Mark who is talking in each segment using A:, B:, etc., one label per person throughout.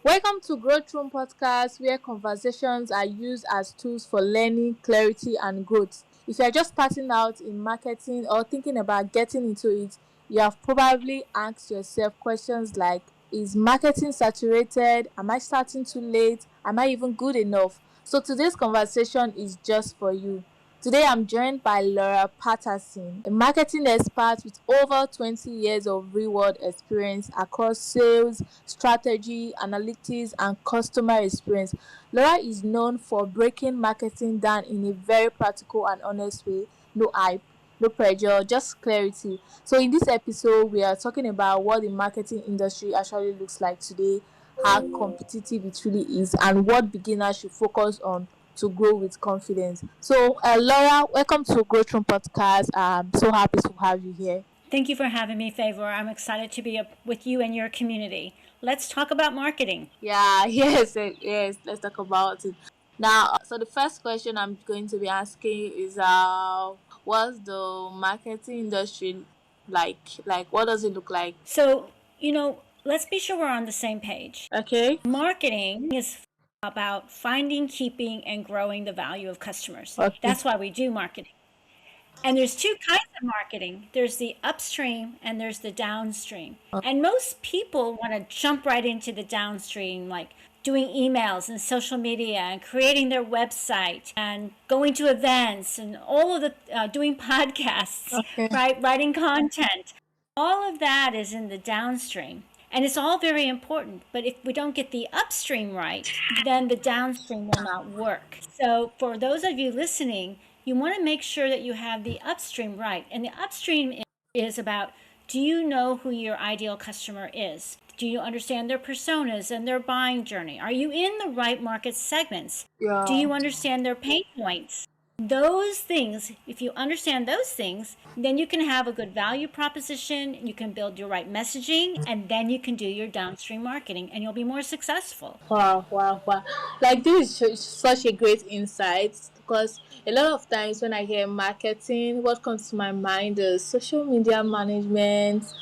A: Welcome to Growth Room Podcast, where conversations are used as tools for learning, clarity, and growth. If you're just starting out in marketing or thinking about getting into it, you have probably asked yourself questions like: is marketing saturated? Am I starting too late? Am I even good enough? So today's conversation is just for you. Today I'm joined by Laura Patterson, a marketing expert with over 20 years of real world experience across sales, strategy, analytics, and customer experience. Laura is known for breaking marketing down in a very practical and honest way. No hype, no pressure, just clarity. So, in this episode, we are talking about what the marketing industry actually looks like today, how competitive it really is, and what beginners should focus on to grow with confidence. So, Laura, welcome to Growth Room Podcast. I'm so happy to have you here.
B: Thank you for having me, Favor. I'm excited to be with you and your community. Let's talk about marketing.
A: Yeah, yes. Let's talk about it now. So the first question I'm going to be asking is, what's the marketing industry like? Like, what does it look like?
B: So, let's be sure we're on the same page.
A: Okay.
B: Marketing is about finding, keeping, and growing the value of customers.
A: Okay.
B: That's why we do marketing. And there's two kinds of marketing. There's the upstream and there's the downstream. And most people want to jump right into the downstream, like doing emails and social media and creating their website and going to events and all of the doing podcasts,
A: Okay.
B: right? Writing content. All of that is in the downstream. And it's all very important. But if we don't get the upstream right, then the downstream will not work. So for those of you listening, you want to make sure that you have the upstream right. And the upstream is about, do you know who your ideal customer is? Do you understand their personas and their buying journey? Are you in the right market segments?
A: Yeah.
B: Do you understand their pain points? Those things, if you understand those things, then you can have a good value proposition, you can build your right messaging, and then you can do your downstream marketing and you'll be more successful.
A: Wow. Like, this is such a great insight because a lot of times when I hear marketing, what comes to my mind is social media management,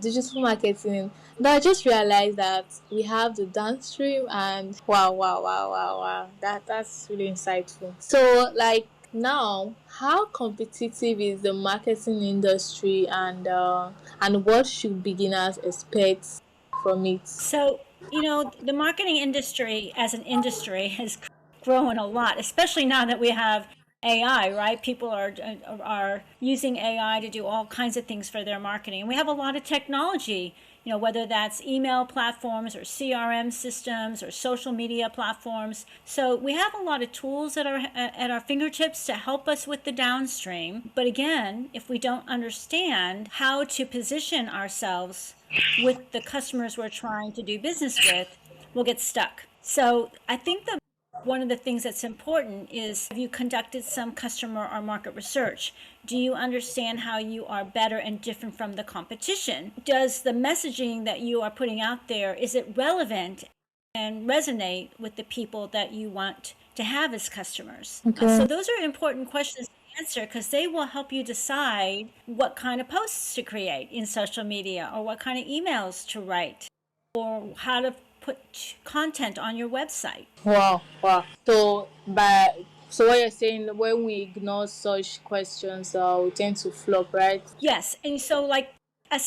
A: digital marketing. But I just realized that we have the downstream, and wow. That's really insightful. So, like, now, how competitive is the marketing industry, and what should beginners expect from it?
B: So, the marketing industry as an industry has grown a lot, especially now that we have AI, right? People are using AI to do all kinds of things for their marketing. And we have a lot of technology, whether that's email platforms or CRM systems or social media platforms. So we have a lot of tools at our fingertips to help us with the downstream. But again, if we don't understand how to position ourselves with the customers we're trying to do business with, we'll get stuck. So I think that one of the things that's important is, have you conducted some customer or market research? Do you understand how you are better and different from the competition? Does the messaging that you are putting out there, is it relevant and resonate with the people that you want to have as customers?
A: Okay.
B: So those are important questions to answer because they will help you decide what kind of posts to create in social media or what kind of emails to write or how to put content on your website.
A: Wow. So what you're saying, when we ignore such questions, we tend to flop, right?
B: Yes. And so, like, a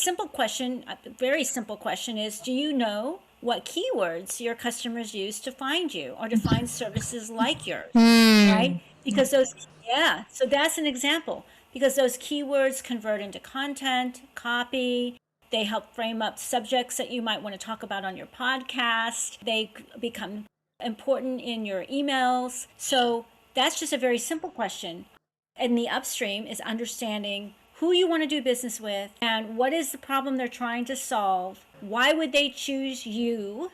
B: very simple question is, do you know what keywords your customers use to find you or to find services like yours? Right? Because so that's an example. Because those keywords convert into content, copy, they help frame up subjects that you might want to talk about on your podcast. They become important in your emails. So that's just a very simple question. And the upstream is understanding who you want to do business with and what is the problem they're trying to solve. Why would they choose you?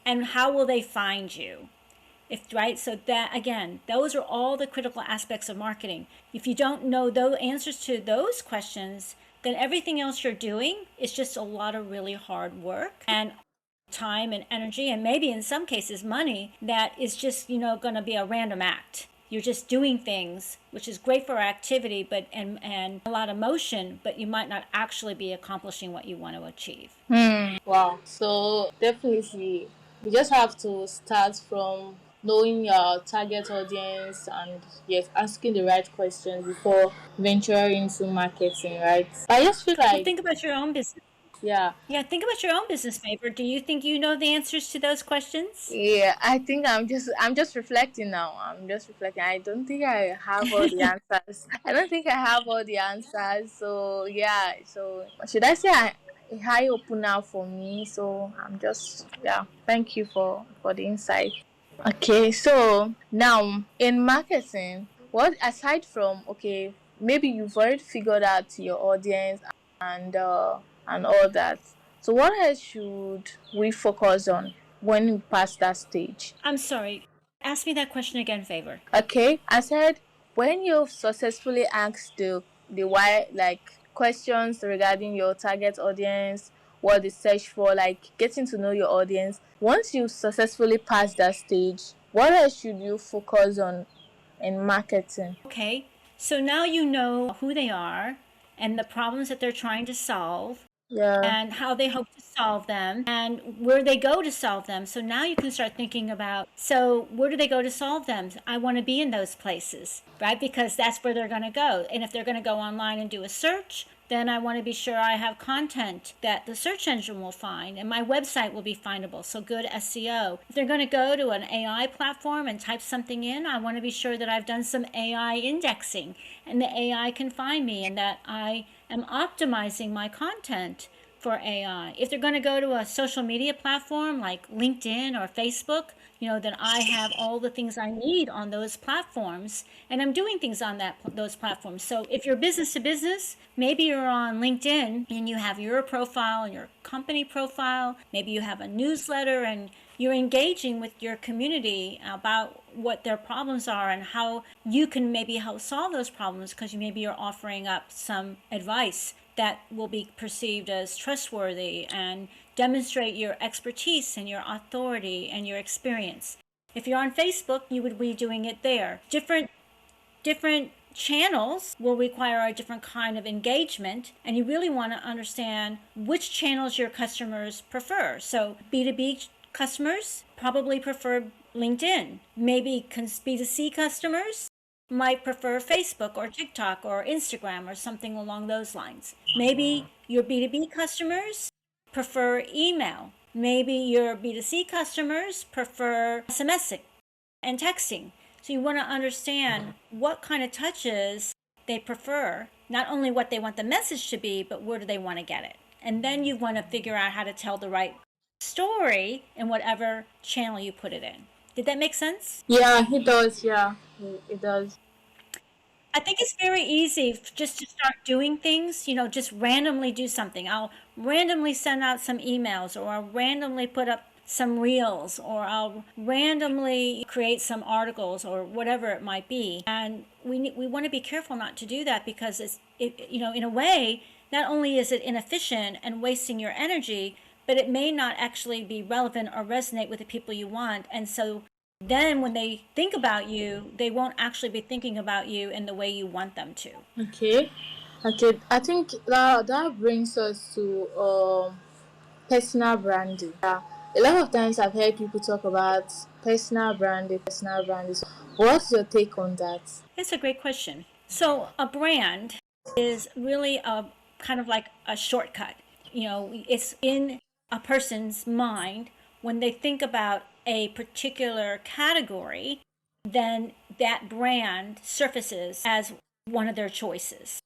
B: And how will they find you? Right? So that, again, those are all the critical aspects of marketing. If you don't know those answers to those questions, then everything else you're doing is just a lot of really hard work and time and energy, and maybe in some cases money, that is just, going to be a random act. You're just doing things, which is great for activity, but and a lot of motion, but you might not actually be accomplishing what you want to achieve.
A: Wow. So definitely You just have to start from knowing your target audience and yes, asking the right questions before venturing into marketing, right? But I just feel
B: Well,
A: like
B: think about your own business.
A: yeah,
B: Yeah, think about your own business, Favor. Do you think you know the answers to those questions?
A: yeah, I think I'm just reflecting now. I'm just reflecting. I don't think I have all the answers. I don't think I have all the answers. So yeah, so should I say a high opener for me? So I'm just yeah. Thank you for the insight. Okay, so now in marketing, what aside from okay, maybe you've already figured out your audience and uh and all that. So what else should we focus on when we pass that stage?
B: I'm sorry. Ask me that question again, Favor.
A: Okay, I said when you've successfully asked the why like questions regarding your target audience, what they search for, like getting to know your audience. Once you successfully pass that stage, what else should you focus on in marketing?
B: Okay, so now you know who they are and the problems that they're trying to solve
A: Yeah.
B: and how they hope to solve them and where they go to solve them. So now you can start thinking about, so where do they go to solve them? I want to be in those places, right? Because that's where they're going to go. And if they're going to go online and do a search, then I want to be sure I have content that the search engine will find and my website will be findable. So good SEO. If they're going to go to an AI platform and type something in, I want to be sure that I've done some AI indexing and the AI can find me and that I am optimizing my content for AI. If they're going to go to a social media platform like LinkedIn or Facebook, then I have all the things I need on those platforms and I'm doing things on those platforms. So if you're business to business, maybe you're on LinkedIn and you have your profile and your company profile, maybe you have a newsletter and you're engaging with your community about what their problems are and how you can maybe help solve those problems because maybe you're offering up some advice that will be perceived as trustworthy and demonstrate your expertise and your authority and your experience. If you're on Facebook, you would be doing it there. Different channels will require a different kind of engagement, and you really want to understand which channels your customers prefer. So B2B customers probably prefer LinkedIn. Maybe B2C customers might prefer Facebook or TikTok or Instagram or something along those lines. Maybe your B2B customers prefer email. Maybe your B2C customers prefer SMSing and texting. So you want to understand what kind of touches they prefer, not only what they want the message to be, but where do they want to get it. And then you want to figure out how to tell the right story in whatever channel you put it in. Did that make sense?
A: Yeah, it does. Yeah, it does.
B: I think it's very easy just to start doing things, just randomly do something. I'll randomly send out some emails or I'll randomly put up some reels or I'll randomly create some articles or whatever it might be. And we want to be careful not to do that because in a way, not only is it inefficient and wasting your energy, but it may not actually be relevant or resonate with the people you want. And so then when they think about you, they won't actually be thinking about you in the way you want them to.
A: Okay. Okay. I think that brings us to personal branding. Yeah. A lot of times I've heard people talk about personal branding, personal branding. So what's your take on that?
B: It's a great question. So a brand is really a kind of like a shortcut. It's in a person's mind when they think about a particular category, then that brand surfaces as one of their choices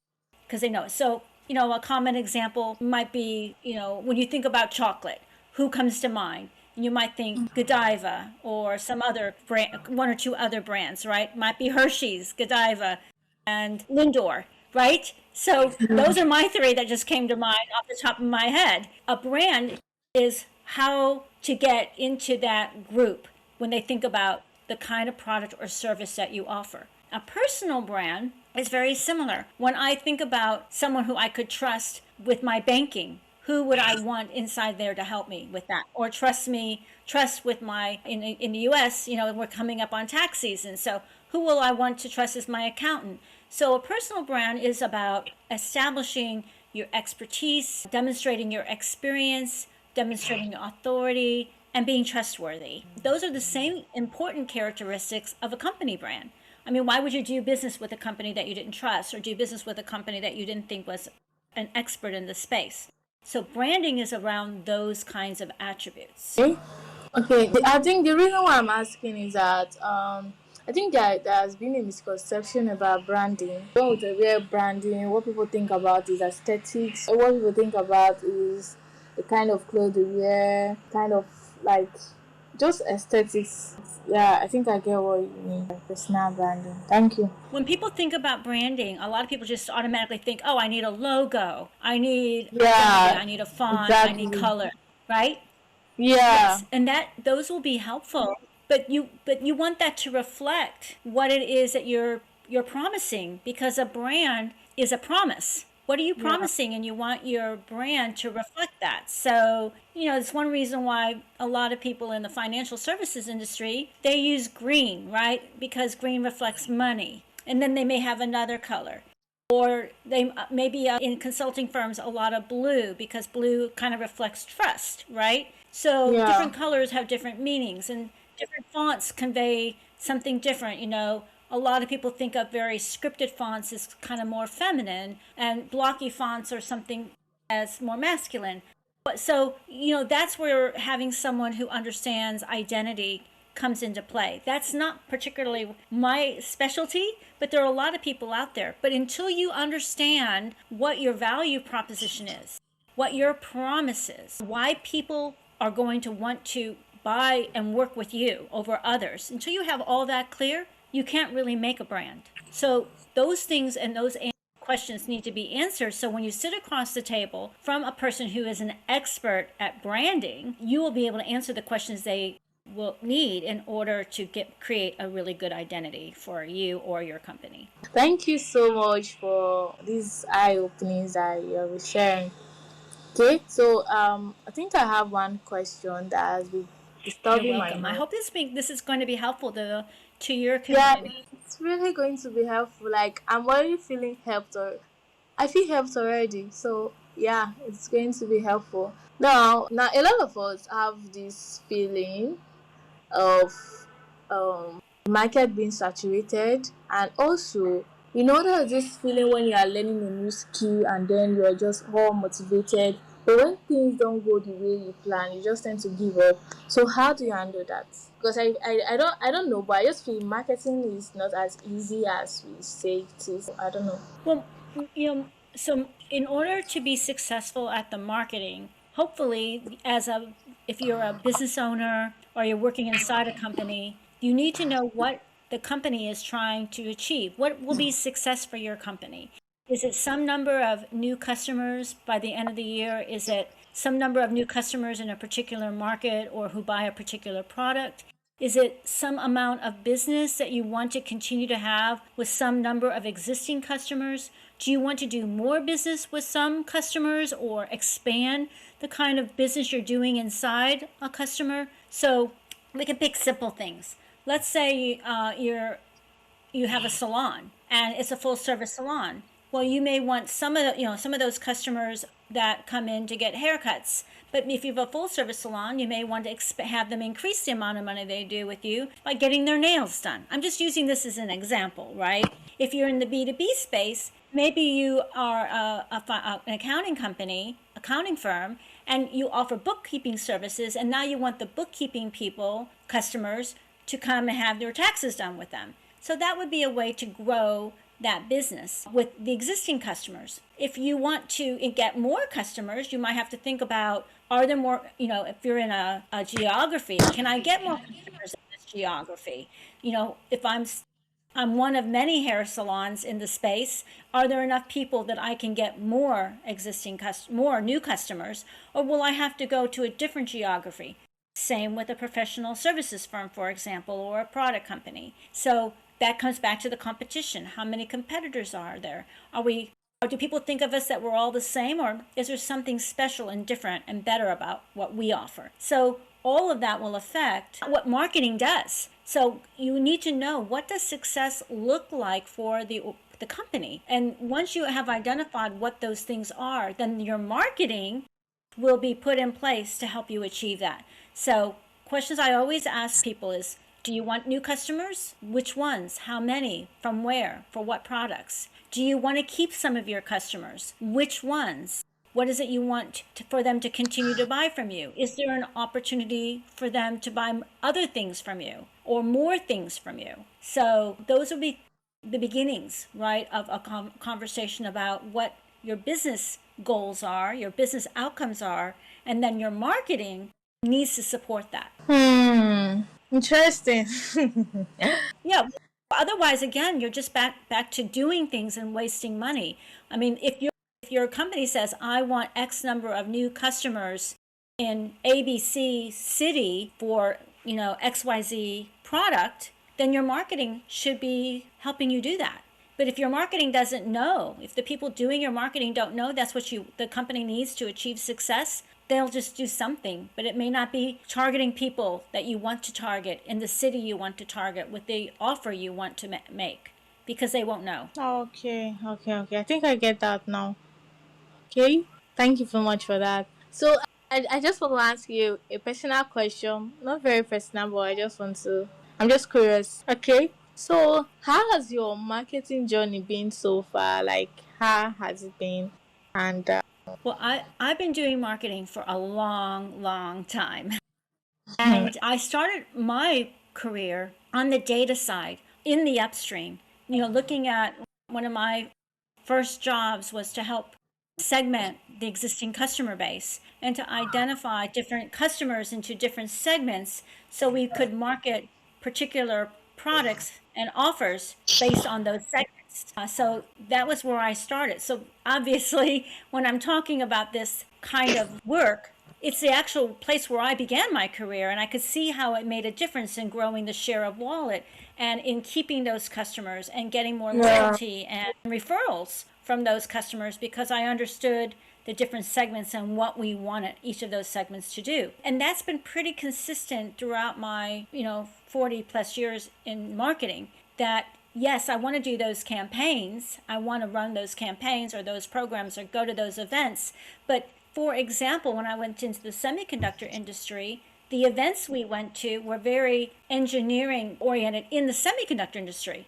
B: because they know it. So, a common example might be, when you think about chocolate, who comes to mind? And you might think Godiva or some other brand, one or two other brands, right? Might be Hershey's, Godiva, and Lindor, right? So those are my three that just came to mind off the top of my head. A brand is how to get into that group when they think about the kind of product or service that you offer. A personal brand is very similar. When I think about someone who I could trust with my banking, who would I want inside there to help me with that? Or trust with my, in the US, we're coming up on tax season. So who will I want to trust as my accountant? So a personal brand is about establishing your expertise, demonstrating your experience, demonstrating your authority, and being trustworthy. Those are the same important characteristics of a company brand. I mean, why would you do business with a company that you didn't trust or do business with a company that you didn't think was an expert in the space? So branding is around those kinds of attributes.
A: Okay. Okay. I think the reason why I'm asking is that I think that there has been a misconception about branding. When we wear branding, what people think about is aesthetics. What people think about is the kind of clothes they wear, kind of like just aesthetics. Yeah, I think I get what you mean. Like personal branding. Thank you.
B: When people think about branding, a lot of people just automatically think, oh, I need a logo, I need identity,
A: Yeah,
B: I need a font, I need
A: exactly.
B: color, right?
A: Yeah.
B: Yes, and that those will be helpful, but you want that to reflect what it is that you're promising because a brand is a promise. What are you
A: Yeah.
B: promising? And you want your brand to reflect that. So, it's one reason why a lot of people in the financial services industry, they use green, right? Because green reflects money. And then they may have another color or they maybe in consulting firms a lot of blue because blue kind of reflects trust, right? So
A: Yeah.
B: different colors have different meanings and different fonts convey something different. A lot of people think of very scripted fonts as kind of more feminine and blocky fonts or something as more masculine. But so, that's where having someone who understands identity comes into play. That's not particularly my specialty, but there are a lot of people out there. But until you understand what your value proposition is, what your promise is, why people are going to want to buy and work with you over others, until you have all that clear, you can't really make a brand. So those things and those questions need to be answered. So when you sit across the table from a person who is an expert at branding, you will be able to answer the questions they will need in order to create a really good identity for you or your company.
A: Thank you so much for these eye openings that you're sharing. Okay, so I think I have one question that has been
B: You're
A: disturbing my
B: welcome. I
A: mind.
B: hope this is going to be helpful to your
A: Yeah,
B: community.
A: it's really going to be helpful. Like I'm already feeling helped, or I feel helped already. So yeah, it's going to be helpful. Now a lot of us have this feeling of market being saturated, and also there's this feeling when you are learning a new skill and then you're just all motivated, but when things don't go the way you plan, you just tend to give up. So how do you handle that? Because I don't know, but I just feel marketing is not as easy as we say it is. I don't know.
B: Well, so in order to be successful at the marketing, hopefully, if you're a business owner or you're working inside a company, you need to know what the company is trying to achieve. What will be success for your company? Is it some number of new customers by the end of the year? Is it some number of new customers in a particular market or who buy a particular product? Is it some amount of business that you want to continue to have with some number of existing customers? Do you want to do more business with some customers or expand the kind of business you're doing inside a customer? So we can pick simple things. Let's say you have a salon and it's a full service salon. Well, you may want some of those customers that come in to get haircuts. But if you have a full service salon, you may want to have them increase the amount of money they do with you by getting their nails done. I'm just using this as an example, right? If you're in the B2B space, maybe you are an accounting company, accounting firm, and you offer bookkeeping services, and now you want the bookkeeping customers, to come and have their taxes done with them. So that would be a way to grow that business with the existing customers. If you want to get more customers, you might have to think about, are there more, if you're in a geography, can I get more customers in this geography? If I'm one of many hair salons in the space, are there enough people that I can get more more new customers, or will I have to go to a different geography? Same with a professional services firm, for example, or a product company. So that comes back to the competition. How many competitors are there? Or do people think of us that we're all the same, or is there something special and different and better about what we offer? So all of that will affect what marketing does. So you need to know, what does success look like for the company? And once you have identified what those things are, then your marketing will be put in place to help you achieve that. So, questions I always ask people is, do you want new customers? Which ones? How many? From where? For what products? Do you want to keep some of your customers? Which ones? What is it you want for them to continue to buy from you? Is there an opportunity for them to buy other things from you or more things from you? So those would be the beginnings, right, of a conversation about what your business goals are, your business outcomes are, and then your marketing needs to support that.
A: Interesting.
B: Yeah. Otherwise, again, you're just back to doing things and wasting money. I mean, if your company says, I want X number of new customers in ABC city for, XYZ product, then your marketing should be helping you do that. But if your marketing doesn't know, if the people doing your marketing don't know that's what the company needs to achieve success, they'll just do something, but it may not be targeting people that you want to target in the city you want to target with the offer you want to make, because they won't know.
A: Okay, okay, okay. I think I get that now. Okay, thank you so much for that. So I just want to ask you a personal question, not very personal, but I just want to. I'm just curious. Okay, so how has your marketing journey been so far? Like, how has it been? And
B: Well, I've been doing marketing for a long, long time. And I started my career on the data side in the upstream. Looking at one of my first jobs was to help segment the existing customer base and to identify different customers into different segments so we could market particular products and offers based on those segments. So that was where I started. So obviously, when I'm talking about this kind of work, it's the actual place where I began my career, and I could see how it made a difference in growing the share of wallet and in keeping those customers and getting more
A: yeah,
B: loyalty and referrals from those customers because I understood the different segments and what we wanted each of those segments to do. And that's been pretty consistent throughout my, 40 plus years in marketing, that yes, I want to do those campaigns. I want to run those campaigns or those programs or go to those events. But for example, when I went into the semiconductor industry, the events we went to were very engineering oriented in the semiconductor industry.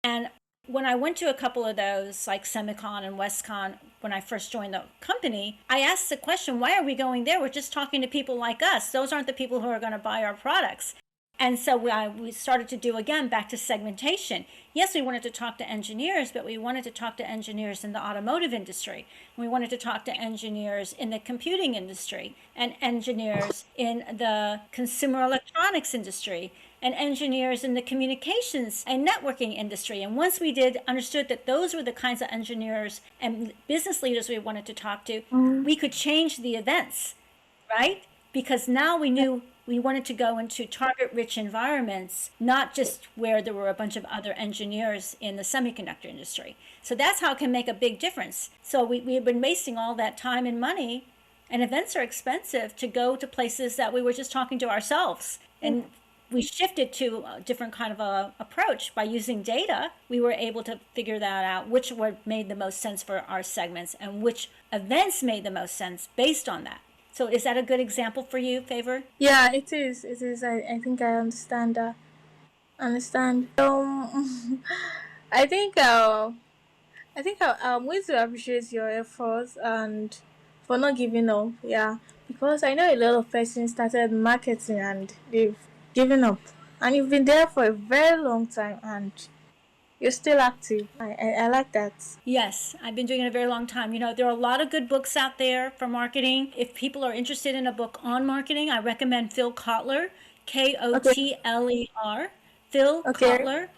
B: And when I went to a couple of those, like Semicon and Westcon, when I first joined the company, I asked the question, why are we going there? We're just talking to people like us. Those aren't the people who are going to buy our products. And so we started to do, again, back to segmentation. Yes, we wanted to talk to engineers, but we wanted to talk to engineers in the automotive industry. We wanted to talk to engineers in the computing industry and engineers in the consumer electronics industry and engineers in the communications and networking industry. And once we understood that those were the kinds of engineers and business leaders we wanted to talk to, we could change the events, right? Because now we knew we wanted to go into target rich environments, not just where there were a bunch of other engineers in the semiconductor industry. So that's how it can make a big difference. So we have been wasting all that time and money, and events are expensive, to go to places that we were just talking to ourselves. And we shifted to a different kind of a approach by using data. We were able to figure that out, which made the most sense for our segments and which events made the most sense based on that. So is that a good example for you, Favor?
A: yeah, it is. It is. I think I understand that. Understand. I think I'm going to appreciate your efforts and for not giving up. Yeah, because I know a lot of persons started marketing and they've given up, and you've been there for a very long time and you're still active. I like that.
B: Yes, I've been doing it a very long time. There are a lot of good books out there for marketing. If people are interested in a book on marketing, I recommend Phil Kotler,
A: Okay.
B: Kotler. Phil
A: Okay.
B: Kotler.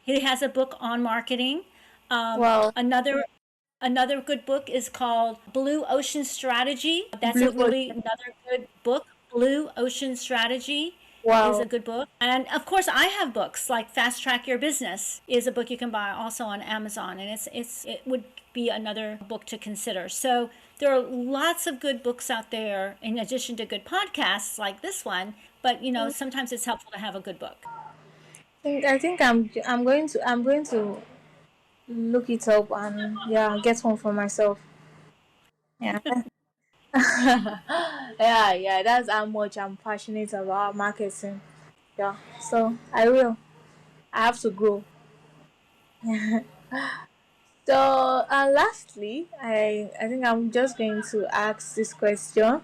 B: He has a book on marketing.
A: Wow.
B: Another good book is called Blue Ocean Strategy. That's
A: Blue
B: a really
A: Ocean.
B: another good book. Blue Ocean Strategy is
A: Wow.
B: a good book. And of course, I have books like Fast Track Your Business is a book you can buy also on Amazon, and it would be another book to consider. So there are lots of good books out there in addition to good podcasts like this one. But sometimes it's helpful to have a good book.
A: I think I'm going to look it up and yeah, get one for myself. Yeah. Yeah, yeah, that's how much I'm passionate about marketing. Yeah, so I will. I have to grow. So, lastly, I think I'm just going to ask this question.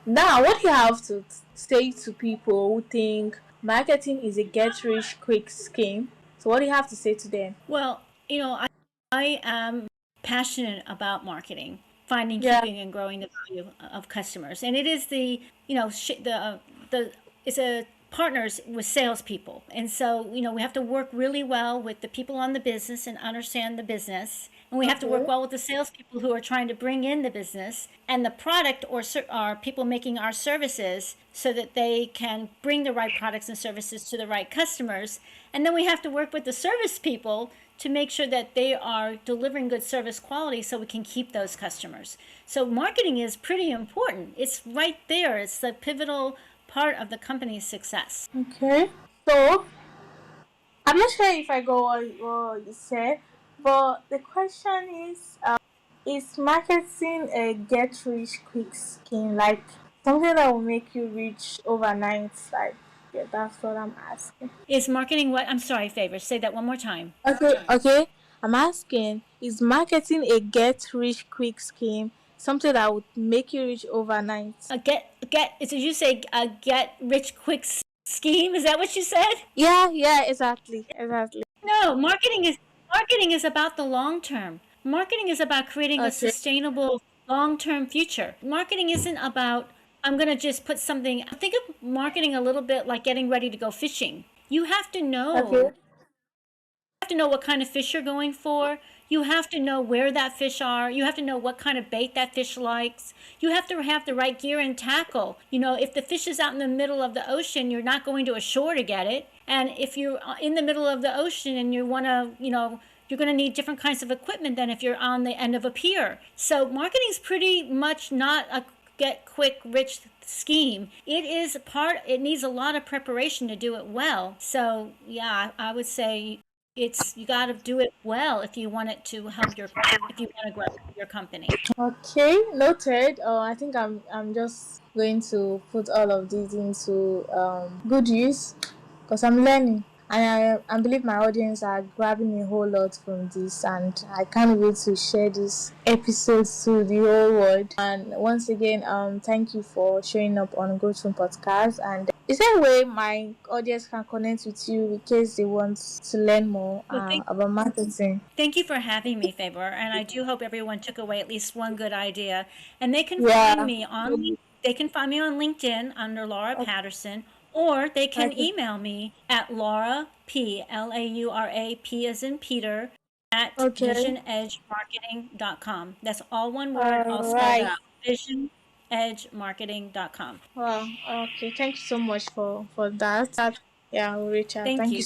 A: Now, what do you have to say to people who think marketing is a get rich quick scheme? So, what do you have to say to them?
B: Well, I am passionate about marketing, finding,
A: Yeah.
B: keeping, and growing the value of customers, and it is the the it's a partners with salespeople, and so we have to work really well with the people on the business and understand the business, and we have to work
A: Okay.
B: well with the salespeople who are trying to bring in the business and the product or people making our services so that they can bring the right products and services to the right customers. And then we have to work with the service people to make sure that they are delivering good service quality so we can keep those customers. So marketing is pretty important. It's right there. It's the pivotal part of the company's success.
A: Okay. So, I'm not sure if I got what you said, but the question is marketing a get rich quick scheme? Like something that will make you rich overnight? Like, yeah, that's what I'm asking.
B: Is marketing what? I'm sorry, Favor. Say that one more time.
A: Okay, okay. I'm asking, is marketing a get rich quick scheme? Something that would make you rich overnight?
B: Did you say a get rich quick scheme? Is that what you said?
A: Yeah, yeah, exactly, exactly.
B: No, marketing is about the long term. Marketing is about creating a
A: Okay,
B: sustainable long term future. Marketing isn't about I'm going to just put something. Think of marketing a little bit like getting ready to go fishing.
A: okay,
B: You have to know what kind of fish you're going for. You have to know where that fish are. You have to know what kind of bait that fish likes. You have to have the right gear and tackle. If the fish is out in the middle of the ocean, you're not going to a shore to get it. And if you're in the middle of the ocean and you want to, you're going to need different kinds of equipment than if you're on the end of a pier. So marketing's pretty much not a get quick rich scheme. It needs a lot of preparation to do it well. So yeah, I would say you got to do it well if you want it to help if you want to grow your company.
A: okay. Noted. I think I'm just going to put all of these into good use because I'm learning. And I believe my audience are grabbing a whole lot from this, and I can't wait to share this episode to the whole world. And once again, thank you for showing up on GoTo Podcast. And is there a way my audience can connect with you in case they want to learn more
B: Well,
A: about marketing?
B: thank you for having me, Faber, and I do hope everyone took away at least one good idea. And
A: Yeah.
B: they can find me on LinkedIn under Laura Patterson, or they can
A: Okay.
B: email me at Laura P as in Peter at
A: Okay.
B: visionedgemarketing.com. That's all one word, all
A: All
B: spelled
A: right.
B: out. Visionedgemarketing.com.
A: Wow. Okay. Thank you so much for that. Yeah, I'll reach out.
B: Thank
A: Thank
B: you.
A: you